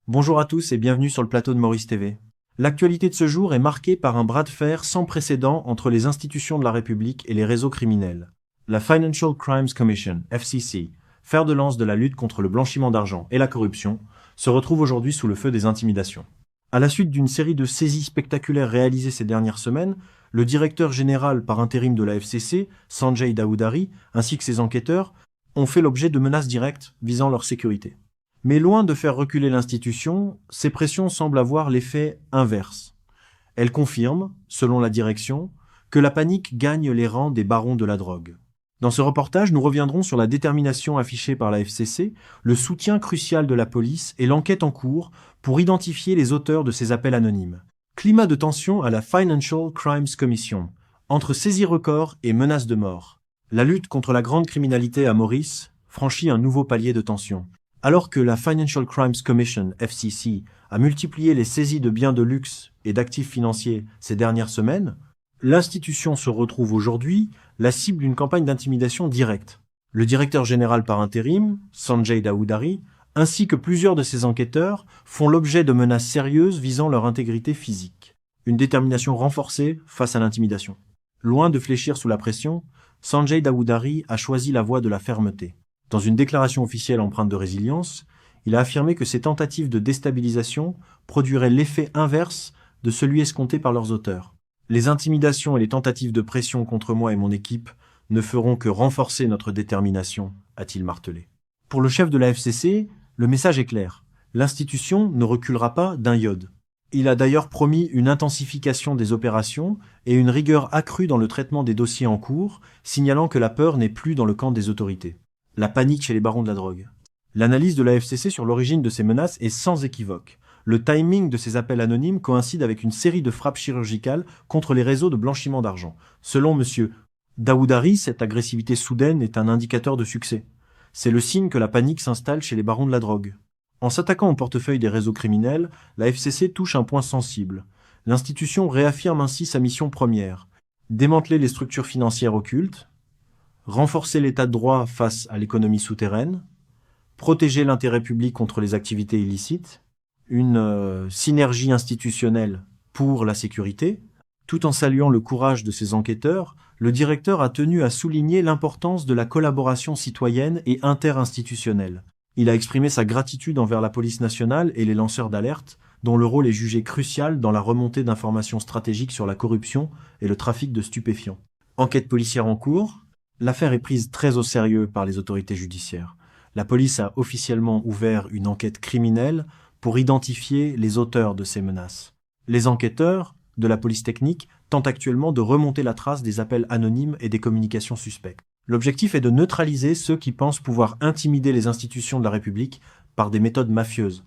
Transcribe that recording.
Bonjour à tous et bienvenue sur le plateau de Maurice TV. L'actualité de ce jour est marquée par un bras de fer sans précédent entre les institutions de la République et les réseaux criminels. La Financial Crimes Commission, FCC, fer de lance de la lutte contre le blanchiment d'argent et la corruption, se retrouve aujourd'hui sous le feu des intimidations. À la suite d'une série de saisies spectaculaires réalisées ces dernières semaines, le directeur général par intérim de la FCC, Sanjay Dawoodari, ainsi que ses enquêteurs, ont fait l'objet de menaces directes visant leur sécurité. Mais loin de faire reculer l'institution, ces pressions semblent avoir l'effet inverse. Elles confirment, selon la direction, que la panique gagne les rangs des barons de la drogue. Dans ce reportage, nous reviendrons sur la détermination affichée par la FCC, le soutien crucial de la police et l'enquête en cours pour identifier les auteurs de ces appels anonymes. Climat de tension à la Financial Crimes Commission, entre saisie record et menaces de mort. La lutte contre la grande criminalité à Maurice franchit un nouveau palier de tension. Alors que la Financial Crimes Commission, FCC, a multiplié les saisies de biens de luxe et d'actifs financiers ces dernières semaines, l'institution se retrouve aujourd'hui la cible d'une campagne d'intimidation directe. Le directeur général par intérim, Sanjay Dawoodari, ainsi que plusieurs de ses enquêteurs font l'objet de menaces sérieuses visant leur intégrité physique. Une détermination renforcée face à l'intimidation. Loin de fléchir sous la pression, Sanjay Dawoodari a choisi la voie de la fermeté. Dans une déclaration officielle empreinte de résilience, il a affirmé que ces tentatives de déstabilisation produiraient l'effet inverse de celui escompté par leurs auteurs. Les intimidations et les tentatives de pression contre moi et mon équipe ne feront que renforcer notre détermination, a-t-il martelé. Pour le chef de la FCC, le message est clair. L'institution ne reculera pas d'un iode. Il a d'ailleurs promis une intensification des opérations et une rigueur accrue dans le traitement des dossiers en cours, signalant que la peur n'est plus dans le camp des autorités. La panique chez les barons de la drogue. L'analyse de la FCC sur l'origine de ces menaces est sans équivoque. Le timing de ces appels anonymes coïncide avec une série de frappes chirurgicales contre les réseaux de blanchiment d'argent. Selon M. Dawoodari, cette agressivité soudaine est un indicateur de succès. C'est le signe que la panique s'installe chez les barons de la drogue. En s'attaquant au portefeuille des réseaux criminels, la FCC touche un point sensible. L'institution réaffirme ainsi sa mission première. Démanteler les structures financières occultes, renforcer l'état de droit face à l'économie souterraine, protéger l'intérêt public contre les activités illicites, une synergie institutionnelle pour la sécurité. Tout en saluant le courage de ses enquêteurs, le directeur a tenu à souligner l'importance de la collaboration citoyenne et interinstitutionnelle. Il a exprimé sa gratitude envers la police nationale et les lanceurs d'alerte, dont le rôle est jugé crucial dans la remontée d'informations stratégiques sur la corruption et le trafic de stupéfiants. Enquête policière en cours. L'affaire est prise très au sérieux par les autorités judiciaires. La police a officiellement ouvert une enquête criminelle pour identifier les auteurs de ces menaces. Les enquêteurs de la police technique tentent actuellement de remonter la trace des appels anonymes et des communications suspectes. L'objectif est de neutraliser ceux qui pensent pouvoir intimider les institutions de la République par des méthodes mafieuses.